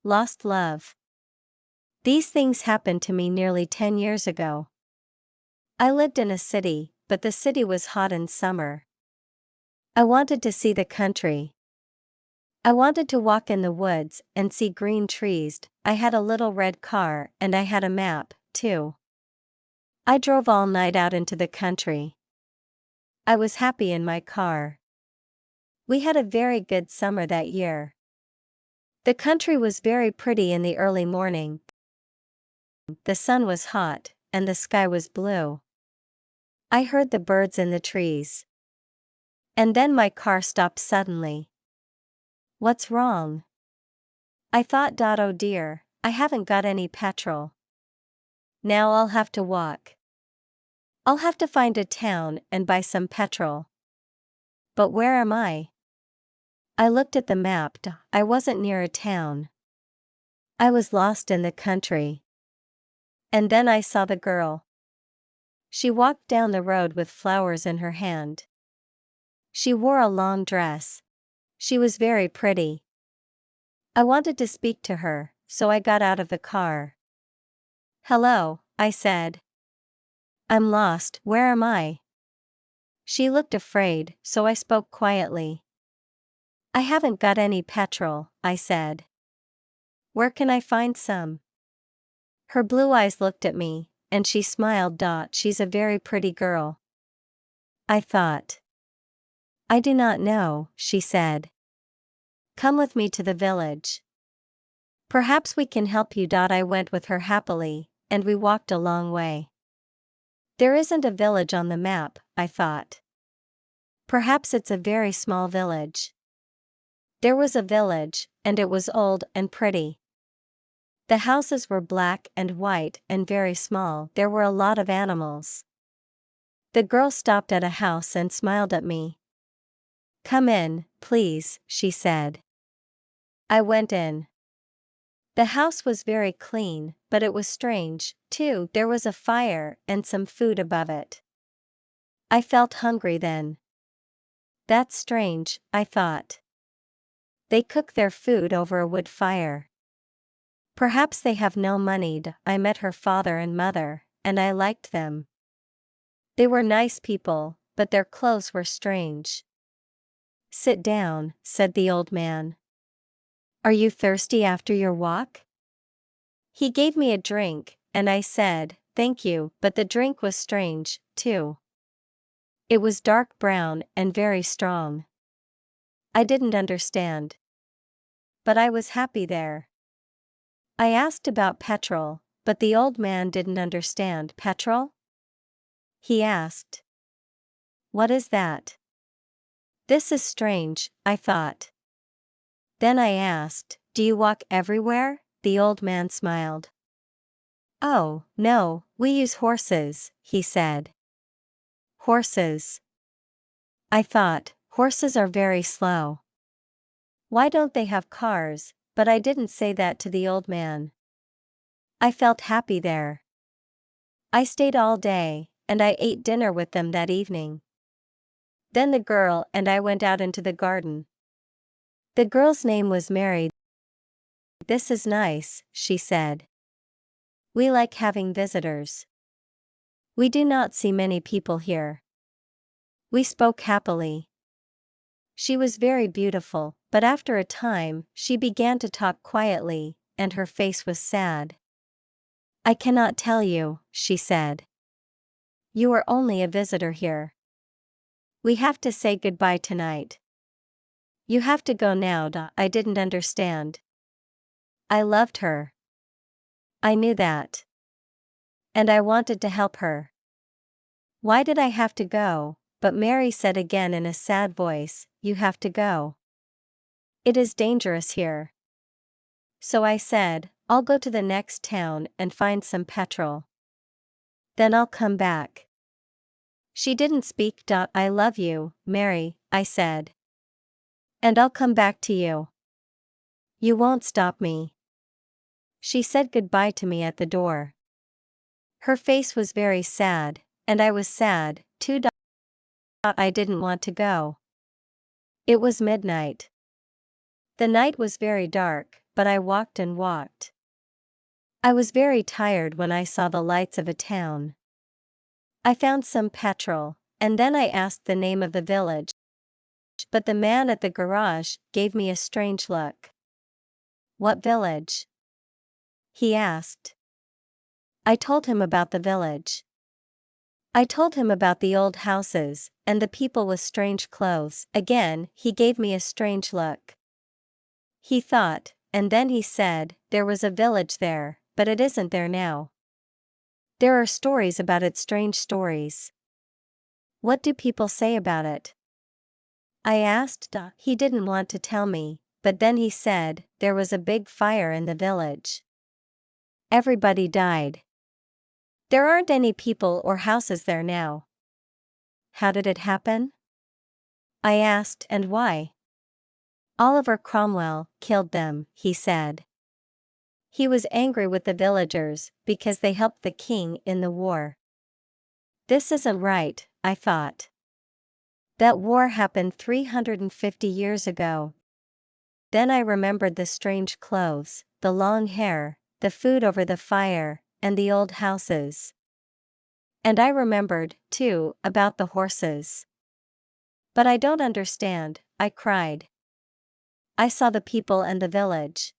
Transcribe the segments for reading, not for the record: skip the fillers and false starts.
Lost love. These things happened to me nearly 10 years ago. I lived in a city, but the city was hot in summer. I wanted to see the country. I wanted to walk in the woods and see green trees. I had a little red car and I had a map, too. I drove all night out into the country. I was happy in my car. We had a very good summer that year. The country was very pretty in the early morning. The sun was hot, and the sky was blue. I heard the birds in the trees. And then my car stopped suddenly. What's wrong? I thought, oh dear, I haven't got any petrol. Now I'll have to walk. I'll have to find a town and buy some petrol. But where am I? I looked at the map. I wasn't near a town. I was lost in the country. And then I saw the girl. She walked down the road with flowers in her hand. She wore a long dress. She was very pretty. I wanted to speak to her, so I got out of the car. Hello, I said. I'm lost, where am I? She looked afraid, so I spoke quietly. I haven't got any petrol, I said. Where can I find some? Her blue eyes looked at me, and she smiled. She's a very pretty girl. I thought. I do not know, she said. Come with me to the village. Perhaps we can help you. I went with her happily, and we walked a long way. There isn't a village on the map, I thought. Perhaps it's a very small village. There was a village, and it was old and pretty. The houses were black and white and very small. There were a lot of animals. The girl stopped at a house and smiled at me. Come in, please, she said. I went in. The house was very clean, but it was strange, too. There was a fire and some food above it. I felt hungry then. That's strange, I thought. They cook their food over a wood fire. Perhaps they have no money. I met her father and mother, and I liked them. They were nice people, but their clothes were strange. Sit down, said the old man. Are you thirsty after your walk? He gave me a drink, and I said, thank you, but the drink was strange, too. It was dark brown and very strong. I didn't understand. But I was happy there. I asked about petrol, but the old man didn't understand. Petrol? He asked. What is that? This is strange, I thought. Then I asked, do you walk everywhere? The old man smiled. Oh, no, we use horses, he said. Horses. I thought, horses are very slow. Why don't they have cars? But I didn't say that to the old man. I felt happy there. I stayed all day, and I ate dinner with them that evening. Then the girl and I went out into the garden. The girl's name was Mary. This is nice, she said. We like having visitors. We do not see many people here. We spoke happily. She was very beautiful, but after a time, she began to talk quietly, and her face was sad. I cannot tell you, she said. You are only a visitor here. We have to say goodbye tonight. You have to go now. I didn't understand. I loved her. I knew that. And I wanted to help her. Why did I have to go? But Mary said again in a sad voice, you have to go. It is dangerous here. So I said, I'll go to the next town and find some petrol. Then I'll come back. She didn't speak. I love you, Mary, I said. And I'll come back to you. You won't stop me. She said goodbye to me at the door. Her face was very sad, and I was sad, too. I didn't want to go. It was midnight. The night was very dark, but I walked and walked. I was very tired when I saw the lights of a town. I found some petrol, and then I asked the name of the village, but the man at the garage gave me a strange look. "What village?" he asked. I told him about the village. I told him about the old houses, and the people with strange clothes. Again, he gave me a strange look. He thought, and then he said, "There was a village there, but it isn't there now. There are stories about it, strange stories." "What do people say about it?" I asked. He didn't want to tell me, but then he said, there was a big fire in the village. Everybody died. There aren't any people or houses there now. How did it happen? I asked, and why? Oliver Cromwell killed them, he said. He was angry with the villagers because they helped the king in the war. This isn't right, I thought. That war happened 350 years ago. Then I remembered the strange clothes, the long hair, the food over the fire, and the old houses. And I remembered, too, about the horses. "But I don't understand," I cried. "I saw the people and the village.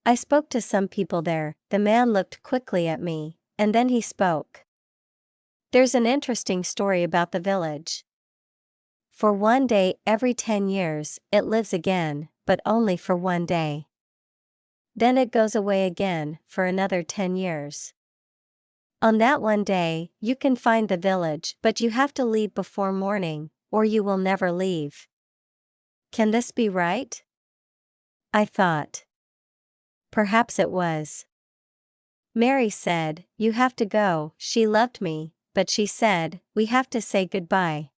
I spoke to some people there." The man looked quickly at me, and then he spoke. "There's an interesting story about the village. For one day every 10 years, it lives again, but only for one day. Then it goes away again, for another 10 years. On that one day, you can find the village, but you have to leave before morning, or you will never leave. Can this be right?" I thought. Perhaps it was. Mary said, "You have to go." She loved me, but she said, "We have to say goodbye."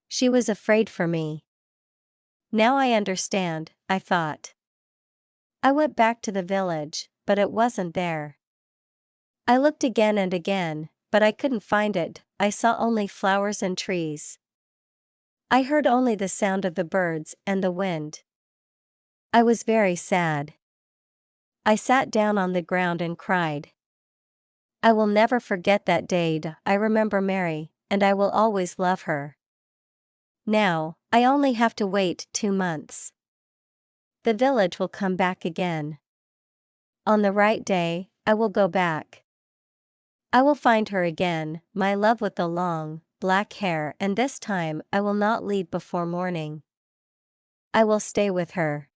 She was afraid for me. Now I understand, I thought. I went back to the village, but it wasn't there. I looked again and again, but I couldn't find it. I saw only flowers and trees. I heard only the sound of the birds and the wind. I was very sad. I sat down on the ground and cried. I will never forget that day. I remember Mary, and I will always love her. Now, I only have to wait 2 months. The village will come back again. On the right day, I will go back. I will find her again, my love with the long, black hair, and this time I will not leave before morning. I will stay with her.